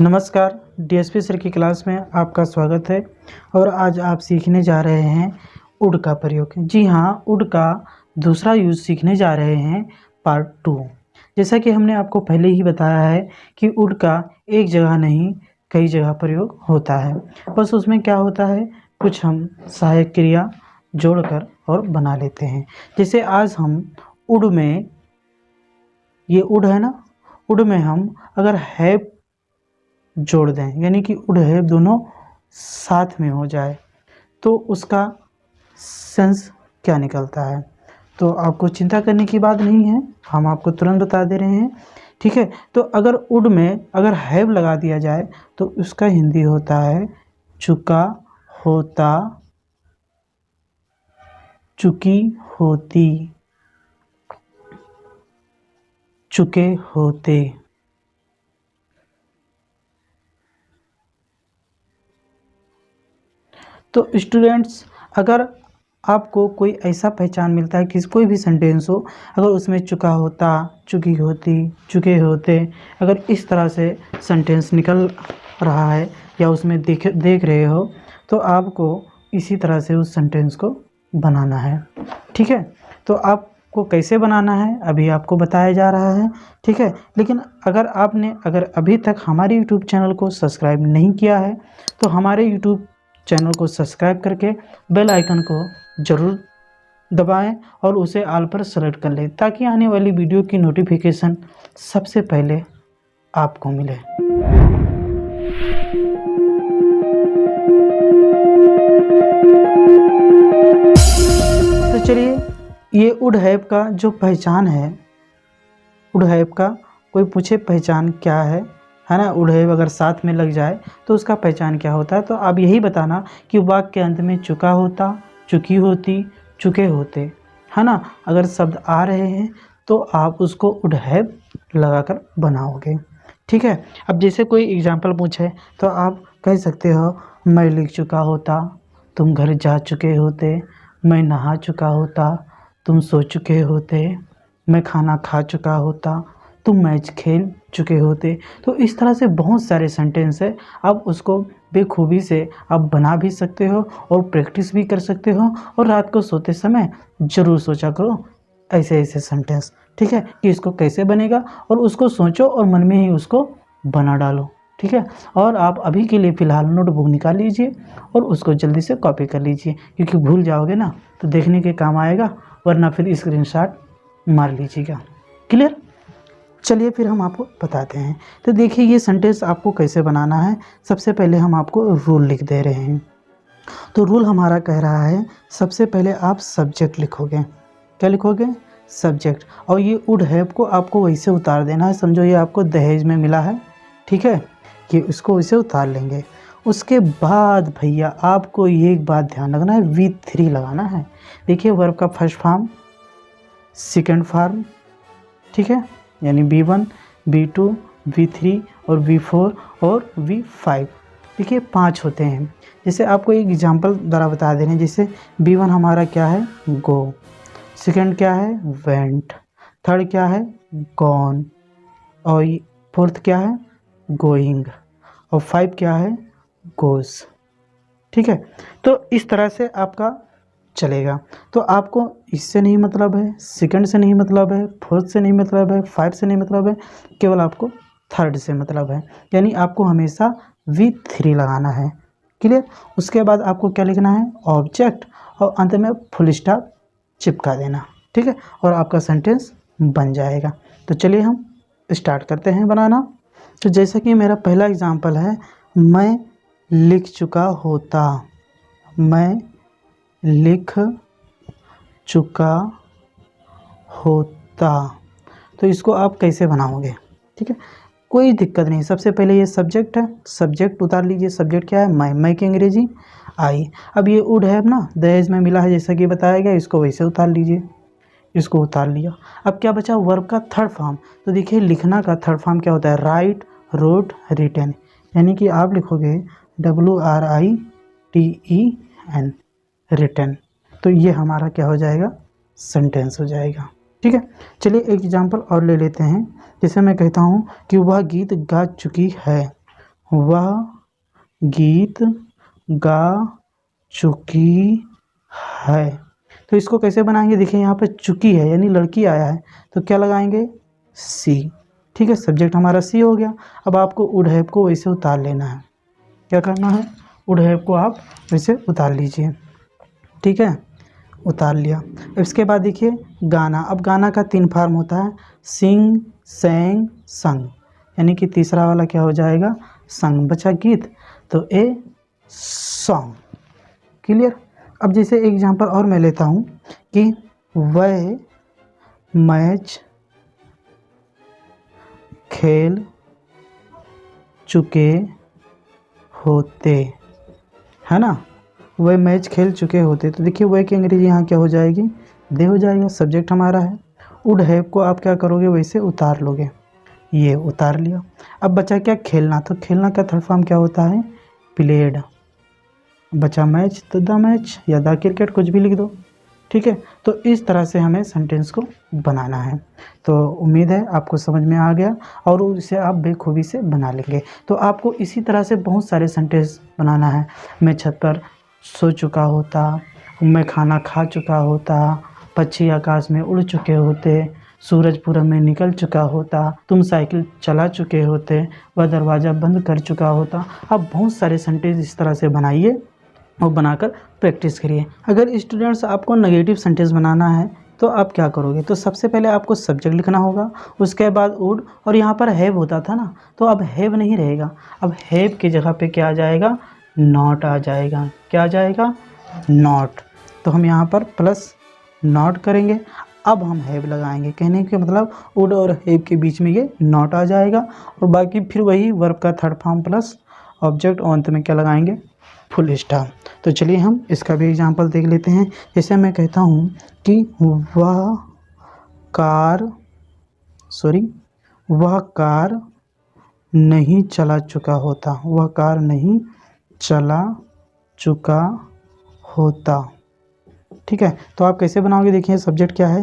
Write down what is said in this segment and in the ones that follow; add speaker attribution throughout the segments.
Speaker 1: नमस्कार, DSP sir की class में आपका स्वागत है। और आज आप सीखने जा रहे हैं उड का प्रयोग। जी हाँ, उड का दूसरा यूज़ सीखने जा रहे हैं, पार्ट 2। जैसा कि हमने आपको पहले ही बताया है कि उड का एक जगह नहीं कई जगह प्रयोग होता है। बस उसमें क्या होता है, कुछ हम सहायक क्रिया जोड़कर और बना लेते हैं। जैसे आज हम उड में, ये उड है ना, उड में हम अगर हैव जोड़ दें, यानी कि उड हैव दोनों साथ में हो जाए, तो उसका सेंस क्या निकलता है। तो आपको चिंता करने की बात नहीं है, हम आपको तुरंत बता दे रहे हैं। ठीक है, तो अगर उड में अगर हैव लगा दिया जाए तो उसका हिंदी होता है चुका होता, चुकी होती, चुके होते। तो स्टूडेंट्स, अगर आपको कोई ऐसा पहचान मिलता है कि कोई भी सेंटेंस हो, अगर उसमें चुका होता, चुकी होती, चुके होते, अगर इस तरह से सेंटेंस निकल रहा है या उसमें देख रहे हो, तो आपको इसी तरह से उस सेंटेंस को बनाना है। ठीक है, तो आपको कैसे बनाना है अभी आपको बताया जा रहा है। ठीक है, लेकिन अगर अभी तक हमारे यूट्यूब चैनल को सब्सक्राइब नहीं किया है, तो हमारे यूट्यूब चैनल को सब्सक्राइब करके बेल आइकन को ज़रूर दबाएं और उसे ऑल पर सेलेक्ट कर लें, ताकि आने वाली वीडियो की नोटिफिकेशन सबसे पहले आपको मिले। तो चलिए, ये उड हैव का जो पहचान है, उड हैव का कोई पूछे पहचान क्या है ना, उड हैव अगर साथ में लग जाए तो उसका पहचान क्या होता है। तो आप यही बताना कि वाक्य के अंत में चुका होता, चुकी होती, चुके होते, है ना, अगर शब्द आ रहे हैं तो आप उसको उड हैव लगाकर बनाओगे। ठीक है, अब जैसे कोई एग्जाम्पल पूछे तो आप कह सकते हो, मैं लिख चुका होता, तुम घर जा चुके होते, मैं नहा चुका होता, तुम सो चुके होते, मैं खाना खा चुका होता, तुम मैच खेल चुके होते। तो इस तरह से बहुत सारे सेंटेंस है, आप उसको बेखूबी से आप बना भी सकते हो और प्रैक्टिस भी कर सकते हो। और रात को सोते समय ज़रूर सोचा करो ऐसे ऐसे सेंटेंस, ठीक है, कि इसको कैसे बनेगा, और उसको सोचो और मन में ही उसको बना डालो। ठीक है, और आप अभी के लिए फ़िलहाल नोटबुक निकाल लीजिए और उसको जल्दी से कॉपी कर लीजिए, क्योंकि भूल जाओगे ना तो देखने के काम आएगा, वरना फिर स्क्रीनशॉट मार लीजिएगा। क्लियर? चलिए फिर हम आपको बताते हैं। तो देखिए, ये सेंटेंस आपको कैसे बनाना है। सबसे पहले हम आपको रूल लिख दे रहे हैं। तो रूल हमारा कह रहा है, सबसे पहले आप सब्जेक्ट लिखोगे। क्या लिखोगे? सब्जेक्ट। और ये वुड हैव को आपको वैसे उतार देना है, समझो ये आपको दहेज में मिला है, ठीक है, कि इसको वैसे उतार लेंगे। उसके बाद भैया आपको ये एक बात ध्यान रखना है, V3 लगाना है। देखिए, वर्ब का फर्स्ट फॉर्म, सेकेंड फॉर्म, ठीक है, यानी V1, V2, V3 और V4 और V5। देखिए 5 होते हैं। जैसे आपको एक एग्जांपल द्वारा बता दे रहे हैं, जैसे V1 हमारा क्या है, गो, सेकंड क्या है, वेंट, थर्ड क्या है, गॉन, और फोर्थ क्या है, गोइंग, और 5 क्या है, गोस। ठीक है, तो इस तरह से आपका चलेगा। तो आपको इससे नहीं मतलब है, सेकंड से नहीं मतलब है, फोर्थ से नहीं मतलब है, 5 से नहीं मतलब है, केवल आपको थर्ड से मतलब है, यानी आपको हमेशा V3 लगाना है। क्लियर? उसके बाद आपको क्या लिखना है, ऑब्जेक्ट, और अंत में फुल स्टॉप चिपका देना। ठीक है, और आपका सेंटेंस बन जाएगा। तो चलिए हम स्टार्ट करते हैं बनाना। तो जैसा कि मेरा पहला एग्जाम्पल है, मैं लिख चुका होता, मैं लिख चुका होता। तो इसको आप कैसे बनाओगे? ठीक है, कोई दिक्कत नहीं। सबसे पहले ये सब्जेक्ट है, सब्जेक्ट उतार लीजिए। सब्जेक्ट क्या है, मैं की अंग्रेजी आई। अब ये वुड हैव ना दहेज में मिला है, जैसा कि बताया गया, इसको वैसे उतार लीजिए, इसको उतार लिया। अब क्या बचा, वर्ब का थर्ड फॉर्म। तो देखिए, लिखना का थर्ड फॉर्म क्या होता है, राइट, रोट, रिटन, यानी कि आप लिखोगे WRITEN, रिटन। तो ये हमारा क्या हो जाएगा, सेंटेंस हो जाएगा। ठीक है, चलिए एक एग्जांपल और ले लेते हैं। जैसे मैं कहता हूँ कि वह गीत गा चुकी है, वह गीत गा चुकी है। तो इसको कैसे बनाएंगे, देखिए यहाँ पे चुकी है यानी लड़की आया है, तो क्या लगाएंगे, सी। ठीक है, सब्जेक्ट हमारा सी हो गया। अब आपको वुड हैव को वैसे उतार लेना है। क्या करना है, वुड हैव को आप वैसे उतार लीजिए। ठीक है, उतार लिया। इसके बाद देखिए गाना। अब गाना का 3 फॉर्म होता है, सिंग, सेंग, संग, यानी कि तीसरा वाला क्या हो जाएगा, संग। बचा गीत, तो ए सॉन्ग। क्लियर। अब जैसे एग्जांपल और मैं लेता हूँ कि वह मैच खेल चुके होते, है ना, वह मैच खेल चुके होते। तो देखिए वह की अंग्रेजी यहाँ क्या हो जाएगी, दे हो जाएगा। सब्जेक्ट हमारा है। वुड हैव को आप क्या करोगे, वैसे उतार लोगे। ये उतार लिया। अब बचा क्या, खेलना। तो खेलना का थर्ड फॉर्म क्या होता है, प्लेड। बचा मैच, तो द मैच या द क्रिकेट, कुछ भी लिख दो। ठीक है, तो इस तरह से हमें सेंटेंस को बनाना है। तो उम्मीद है आपको समझ में आ गया और इसे आप बेखूबी से बना लेंगे। तो आपको इसी तरह से बहुत सारे सेंटेंस बनाना है। मैं छत पर सो चुका होता, मैं खाना खा चुका होता, पक्षी आकाश में उड़ चुके होते, सूरज पूरब में निकल चुका होता, तुम साइकिल चला चुके होते, वह दरवाज़ा बंद कर चुका होता। आप बहुत सारे सेंटेंस इस तरह से बनाइए और बनाकर प्रैक्टिस करिए। अगर स्टूडेंट्स आपको नेगेटिव सेंटेंस बनाना है तो आप क्या करोगे, तो सबसे पहले आपको सब्जेक्ट लिखना होगा, उसके बाद वुड, और यहाँ पर हैव होता था ना, तो अब हैव नहीं रहेगा। अब हैव की जगह पे क्या आ जाएगा, नॉट आ जाएगा। क्या आ जाएगा, नॉट। तो हम यहाँ पर प्लस नॉट करेंगे। अब हम हैव लगाएंगे, कहने के मतलब वुड और हैव के बीच में ये नॉट आ जाएगा। और बाकी फिर वही वर्ब का थर्ड फॉर्म प्लस ऑब्जेक्ट, और अंत में क्या लगाएंगे, फुल स्टॉप। तो चलिए हम इसका भी एग्जांपल देख लेते हैं। जैसे मैं कहता हूँ कि वह कार नहीं चला चुका होता, वह कार नहीं चला चुका होता। ठीक है, तो आप कैसे बनाओगे, देखिए सब्जेक्ट क्या है,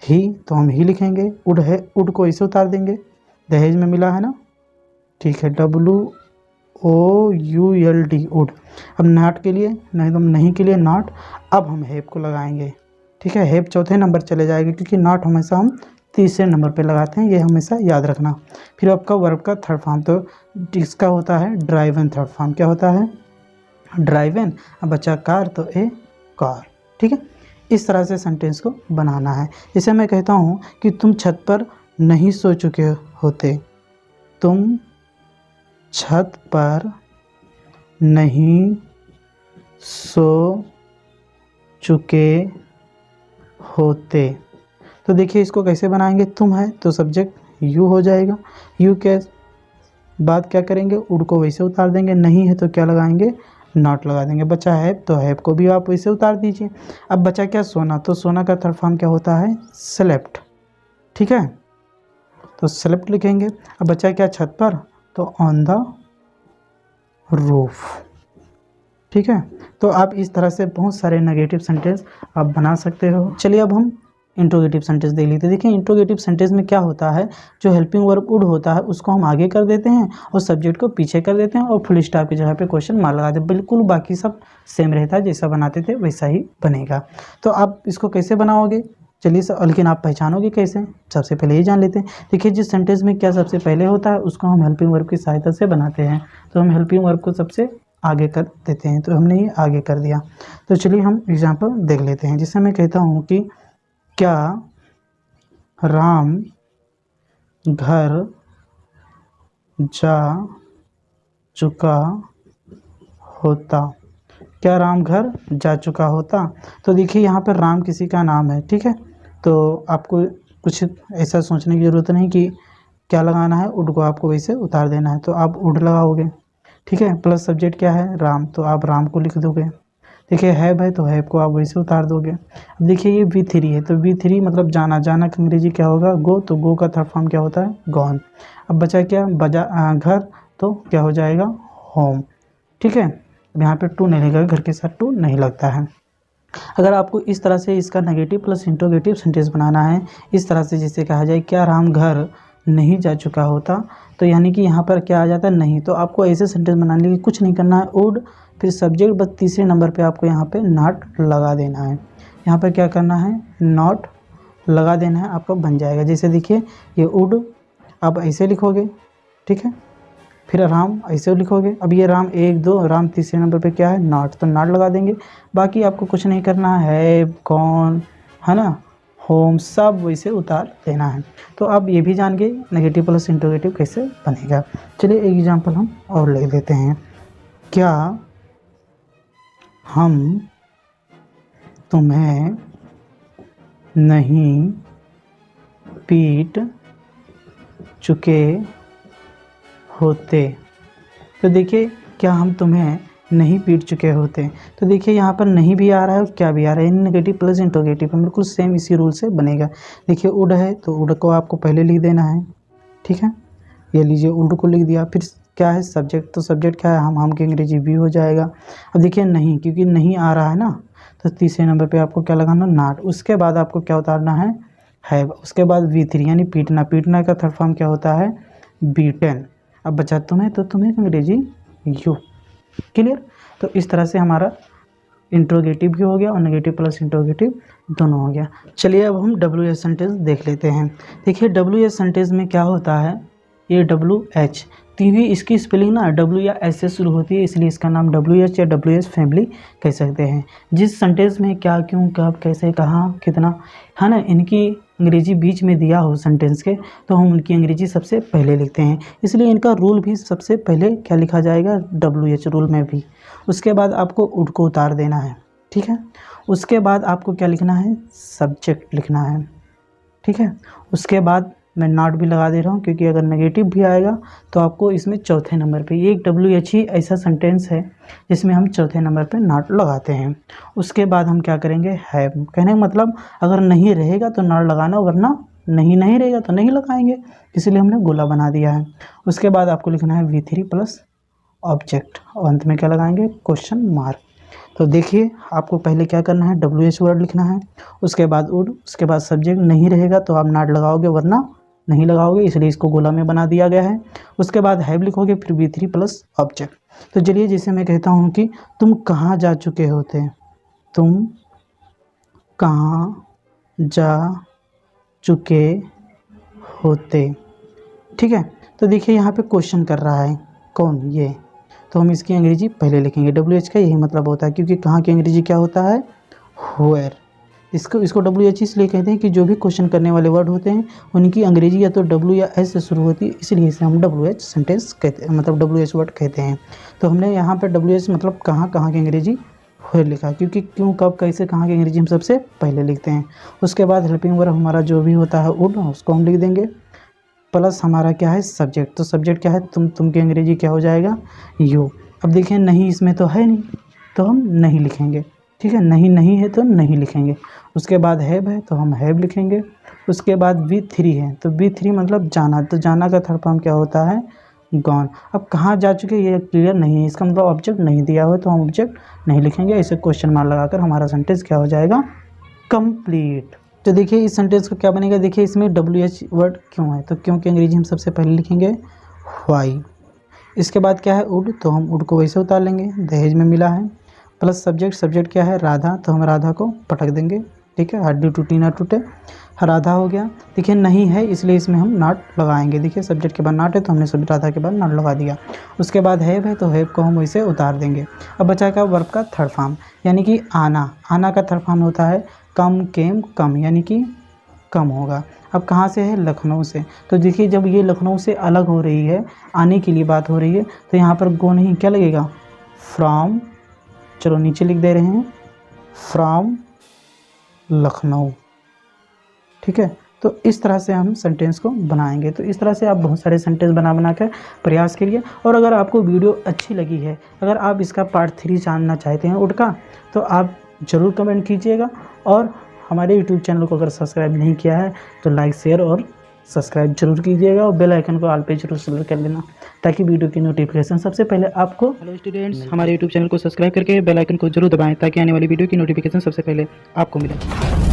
Speaker 1: ही, तो हम ही लिखेंगे। वुड है, वुड को इसे उतार देंगे, दहेज में मिला है ना। ठीक है, WOULD, वुड। अब नॉट के लिए नहीं, तो नहीं के लिए नॉट। अब हम हैव को लगाएंगे। ठीक है, हैव चौथे नंबर चले जाएगा, क्योंकि नॉट हमेशा हम तीसरे नंबर पे लगाते हैं, ये हमेशा याद रखना। फिर आपका वर्ब का थर्ड फॉर्म, तो इसका होता है ड्राइवन। थर्ड फॉर्म क्या होता है, ड्राइवन। अब बचा कार, तो ए कार। ठीक है, इस तरह से सेंटेंस को बनाना है। जैसे मैं कहता हूँ कि तुम छत पर नहीं सो चुके होते, तुम छत पर नहीं सो चुके होते। तो देखिए इसको कैसे बनाएंगे, तुम है तो सब्जेक्ट यू हो जाएगा, यू के बाद क्या करेंगे, वुड को वैसे उतार देंगे, नहीं है तो क्या लगाएंगे, नॉट लगा देंगे। बचा हैव, तो हैव को भी आप वैसे उतार दीजिए। अब बचा क्या, सोना। तो सोना का थर्ड फॉर्म क्या होता है, स्लेप्ट। ठीक है, तो स्लेप्ट लिखेंगे। अब बचा क्या, छत पर, तो ऑन द रूफ। ठीक है, तो आप इस तरह से बहुत सारे नेगेटिव सेंटेंस आप बना सकते हो। चलिए अब हम इंट्रोगेटिव सेंटेंस देख लेते हैं। देखिए इंट्रोगेटिव सेंटेंस में क्या होता है, जो हेल्पिंग वर्ब वुड होता है उसको हम आगे कर देते हैं और सब्जेक्ट को पीछे कर देते हैं और फुल स्टॉप की जगह पे क्वेश्चन मार्क लगा देते हैं। बिल्कुल बाकी सब सेम रहता है, जैसा बनाते थे वैसा ही बनेगा। तो आप इसको कैसे बनाओगे, चलिए लेकिन आप पहचानोगे कैसे, सबसे पहले ही जान लेते हैं। देखिए जिस सेंटेंस में क्या सबसे पहले होता है उसको हम हेल्पिंग वर्ब की सहायता से बनाते हैं। तो हम हेल्पिंग वर्ब को सबसे आगे कर देते हैं, तो हमने ये आगे कर दिया। तो चलिए हम एग्जाम्पल देख लेते हैं। जिससे मैं कहता हूँ कि क्या राम घर जा चुका होता, क्या राम घर जा चुका होता। तो देखिए यहाँ पर राम किसी का नाम है। ठीक है, तो आपको कुछ ऐसा सोचने की ज़रूरत नहीं कि क्या लगाना है, वुड को आपको वैसे उतार देना है, तो आप वुड लगाओगे। ठीक है, प्लस सब्जेक्ट क्या है, राम, तो आप राम को लिख दोगे। देखिए हैव है तो हैव को आप वैसे उतार दोगे। अब देखिए ये V3 है, तो V3 मतलब जाना, जाना का अंग्रेजी क्या होगा, गो, तो गो का थर्ड फॉर्म क्या होता है, गॉन। अब बचा क्या, घर, तो क्या हो जाएगा, होम। ठीक है, अब यहाँ पे टू नहीं लगेगा, घर के साथ टू नहीं लगता है। अगर आपको इस तरह से इसका नेगेटिव प्लस इंट्रोगेटिव सेंटेंस बनाना है, इस तरह से जैसे कहा जाए क्या राम घर नहीं जा चुका होता, तो यानी कि यहाँ पर क्या आ जाता है, नहीं। तो आपको ऐसे सेंटेंस बनाने के लिए कुछ नहीं करना है, वुड फिर सब्जेक्ट, बस तीसरे नंबर पे आपको यहाँ पे नॉट लगा देना है। यहाँ पर क्या करना है, नॉट लगा देना है, आपका बन जाएगा। जैसे देखिए ये वुड आप ऐसे लिखोगे, ठीक है, फिर राम ऐसे लिखोगे। अब ये राम 1 2, राम तीसरे नंबर पे क्या है, नॉट, तो नॉट लगा देंगे। बाकी आपको कुछ नहीं करना है, कौन है ना, होम, सब वैसे उतार देना है। तो आप ये भी जान गए नेगेटिव प्लस इंटरोगेटिव कैसे बनेगा। चलिए एक एग्जांपल हम और ले लेते हैं। क्या हम तुम्हें नहीं पीट चुके होते। तो देखिए क्या हम तुम्हें नहीं पीट चुके होते, तो देखिए यहाँ पर नहीं भी आ रहा है और क्या भी आ रहा है, नेगेटिव प्लस इंटरोगेटिव बिल्कुल सेम इसी रूल से बनेगा। देखिए वुड है तो वुड को आपको पहले लिख देना है, ठीक है, ये लीजिए वुड को लिख दिया। फिर क्या है, सब्जेक्ट, तो सब्जेक्ट क्या है, हम की अंग्रेजी भी हो जाएगा। अब देखिए नहीं, क्योंकि नहीं आ रहा है ना, तो तीसरे नंबर पर आपको क्या लगाना, नॉट। उसके बाद आपको क्या उतारना है, उसके बाद V3 यानी पीटना। पीटना का थर्ड फॉर्म क्या होता है, बीटन। अब बचा तुम्हें, तो तुम्हें अंग्रेजी यू। क्लियर। तो इस तरह से हमारा इंट्रोगेटिव भी हो गया और नेगेटिव प्लस इंट्रोगेटिव दोनों हो गया। चलिए अब हम WH सेंटेंस देख लेते हैं। देखिए WH सेंटेंस में क्या होता है, ये WH तीवी, इसकी स्पेलिंग ना W या S से शुरू होती है, इसलिए इसका नाम WH या WH फैमिली कह सकते हैं। जिस सेंटेंस में क्या, क्यों, कब, कैसे, कहाँ, कितना, है ना, इनकी अंग्रेजी बीच में दिया हो सेंटेंस के, तो हम उनकी अंग्रेजी सबसे पहले लिखते हैं। इसलिए इनका रूल भी सबसे पहले क्या लिखा जाएगा, WH रूल में भी। उसके बाद आपको वुड को उतार देना है, ठीक है। उसके बाद आपको क्या लिखना है, सब्जेक्ट लिखना है, ठीक है। उसके बाद मैं नॉट भी लगा दे रहा हूँ, क्योंकि अगर नेगेटिव भी आएगा तो आपको इसमें चौथे नंबर पे, ये एक WH ही ऐसा सेंटेंस है जिसमें हम चौथे नंबर पे नॉट लगाते हैं। उसके बाद हम क्या करेंगे, हैव। कहने का मतलब अगर नहीं रहेगा तो नॉट लगाना, वरना नहीं रहेगा तो नहीं लगाएंगे, इसलिए हमने गोला बना दिया है। उसके बाद आपको लिखना है V3 प्लस ऑब्जेक्ट, और अंत में क्या लगाएंगे, क्वेश्चन मार्क। तो देखिए आपको पहले क्या करना है, WH वर्ड लिखना है, उसके बाद वुड, उसके बाद सब्जेक्ट। नहीं रहेगा तो आप नॉट लगाओगे, वरना नहीं लगाओगे, इसलिए इसको गोला में बना दिया गया है। उसके बाद हैव लिखोगे, फिर V3 प्लस ऑब्जेक्ट। तो चलिए जैसे मैं कहता हूँ कि तुम कहाँ जा चुके होते, तुम कहाँ जा चुके होते, ठीक है। तो देखिए यहाँ पे क्वेश्चन कर रहा है, कौन, ये, तो हम इसकी अंग्रेजी पहले लिखेंगे। WH का यही मतलब होता है, क्योंकि कहाँ की अंग्रेजी क्या होता है, वेयर। इसको WH इसलिए कहते हैं कि जो भी क्वेश्चन करने वाले वर्ड होते हैं उनकी अंग्रेजी या तो W या S से शुरू होती है, इसलिए इसे हम WH सेंटेंस कहते हैं, मतलब WH वर्ड कहते हैं। तो हमने यहाँ पर WH मतलब कहाँ की अंग्रेजी वेयर लिखा, क्योंकि क्यों, कब, कैसे, कहाँ की अंग्रेजी हम सबसे पहले लिखते हैं। उसके बाद हेल्पिंग वर्ब हमारा जो भी होता है वुड, उसको हम लिख देंगे, प्लस हमारा क्या है, सब्जेक्ट। तो सब्जेक्ट क्या है, तुम की अंग्रेजी क्या हो जाएगा, यू। अब देखिए नहीं इसमें तो है नहीं, तो हम नहीं लिखेंगे, ठीक है, नहीं है तो नहीं लिखेंगे। उसके बाद हैव है तो हम हैव लिखेंगे। उसके बाद V3 है तो V3 मतलब जाना, तो जाना का थर्ड फॉर्म क्या होता है, गॉन। अब कहाँ जा चुके ये क्लियर नहीं है, इसका मतलब ऑब्जेक्ट नहीं दिया हुआ तो हम ऑब्जेक्ट नहीं लिखेंगे, ऐसे क्वेश्चन मार्क लगाकर हमारा सेंटेंस क्या हो जाएगा, कंप्लीट। तो देखिए इस सेंटेंस को क्या बनेगा, देखिए इसमें WH वर्ड क्यों है, तो क्यों की अंग्रेजी हम सबसे पहले लिखेंगे वाई। इसके बाद क्या है वुड, तो हम वुड को वैसे उतार लेंगे, दहेज में मिला है, प्लस सब्जेक्ट क्या है, राधा, तो हम राधा को पटक देंगे, ठीक है, हड्डी टूटी ना टूटे, राधा हो गया। देखिए नहीं है इसलिए इसमें हम नॉट लगाएंगे, देखिए सब्जेक्ट के बाद नॉट है तो हमने सब राधा के बाद नॉट लगा दिया। उसके बाद हैव है तो हैव को हम वैसे उतार देंगे। अब बचा का वर्ब का थर्ड फॉर्म, यानी कि आना का थर्ड फॉर्म होता है कम, केम, कम, यानी कि कम होगा। अब कहाँ से है, लखनऊ से। तो देखिए जब ये लखनऊ से अलग हो रही है, आने के लिए बात हो रही है, तो यहाँ पर गो नहीं, क्या लगेगा, फ्रॉम। चलो नीचे लिख दे रहे हैं, फ्रॉम लखनऊ, ठीक है। तो इस तरह से हम सेंटेंस को बनाएंगे। तो इस तरह से आप बहुत सारे सेंटेंस बना कर प्रयास करिए। और अगर आपको वीडियो अच्छी लगी है, अगर आप इसका पार्ट 3 जानना चाहते हैं वुड का, तो आप ज़रूर कमेंट कीजिएगा। और हमारे यूट्यूब चैनल को अगर सब्सक्राइब नहीं किया है तो लाइक, शेयर और सब्सक्राइब जरूर कीजिएगा, और बेल आइकन को ऑल पे जरूर सेलेक्ट कर लेना, ताकि वीडियो की नोटिफिकेशन सबसे पहले आपको। हेलो स्टूडेंट्स, हमारे यूट्यूब चैनल को सब्सक्राइब करके बेल आइकन को जरूर दबाएं, ताकि आने वाली वीडियो की नोटिफिकेशन सबसे पहले आपको मिले।